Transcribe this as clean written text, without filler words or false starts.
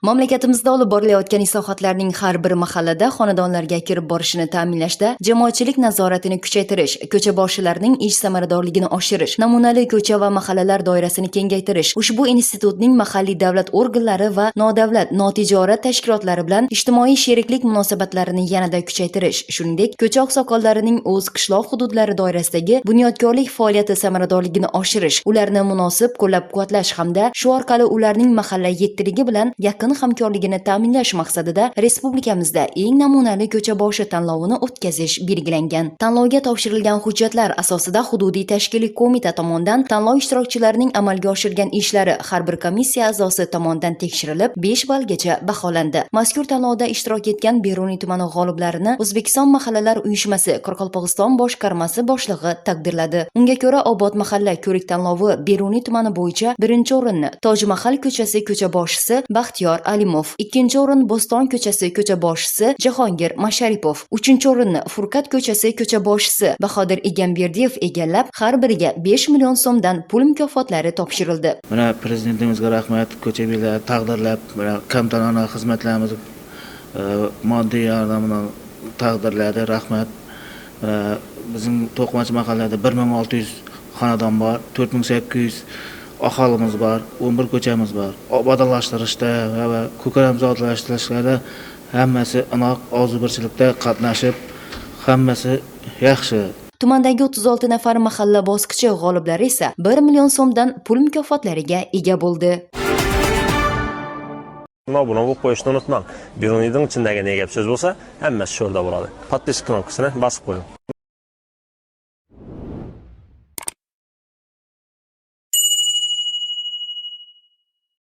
Mamlakatimizda olib borilayotgan islohotlarning har bir mahallada xonadonlarga kirib borishini ta'minlashda jamoatchilik nazoratini kuchaytirish, ko'cha boshchilarining ish samaradorligini oshirish, namunali ko'cha va mahallalar doirasini kengaytirish, ushbu institutning mahalliy davlat organlari va nodavlat, notijorat tashkilotlari bilan ijtimoiy sheriklik munosabatlarini yanada kuchaytirish, shuningdek, ko'cha oqsoqollarining o'z qishloq hududlari doirasidagi bunyodkorlik faoliyati samaradorligini oshirish, ularni munosib qo'llab-quvvatlash hamda shu orqali ularning mahalla yettiligi bilan yaqin hamkorligini ta'minlash maqsadida respublikamizda eng namunali ko'cha boshi tanlovini o'tkazish belgilangan. Tanlovga topshirilgan hujjatlar asosida hududiy tashkiliy qo'mita tomonidan tanlov ishtirokchilarining amalga oshirgan ishlari har bir komissiya a'zosi tomonidan tekshirilib, 5 ballgacha baholandi. Mazkur tanlovda ishtirok etgan Beruniy tumani g'oliblarini O'zbekiston mahallalar uyushmasi Qoraqalpog'iston boshqarmasi boshlig'i taqdirladi. Unga ko'ra, Obod mahalla ko'rik tanlovi Beruniy tumani bo'yicha 1-o'rinni Tojmahal ko'chasi ko'cha boshchisi Baxtiyor Alimov, 2-o'rin Bo'ston ko'chasi ko'cha boshchisi Jahongir Masharipov, 3-o'rinni Furqat ko'chasi ko'cha boshchisi Bahodir Egamberdiyev egallab, har biriga 5 million so'mdan pul mukofotlari topshirildi. Mana prezidentimizga rahmat, ko'cha beklar taqdirlab, mana kamtarona xizmatlarimiz moddiy yordamini taqdirladi, rahmat. Bizim To'qmachi mahallada 1600 xonadon bor, 4800 aholimiz bor, 11 ko'chamiz bor. Obodonlashtirishda va ko'kalamzodlashtirishda hammasi inoq ozuburchilikda qatnashib, hammasi yaxshi. Tumandagi 36 nafar mahalla bosqichi g'oliblari esa 1 million so'mdan pul mukofotlariga ega bo'ldi. Buni qo'yishni unutmang. Beruniyning ichindagi ne gap so'z bo'lsa, hammasi sho'rda bo'ladi. Podpiska knopkasini bosib qo'ying.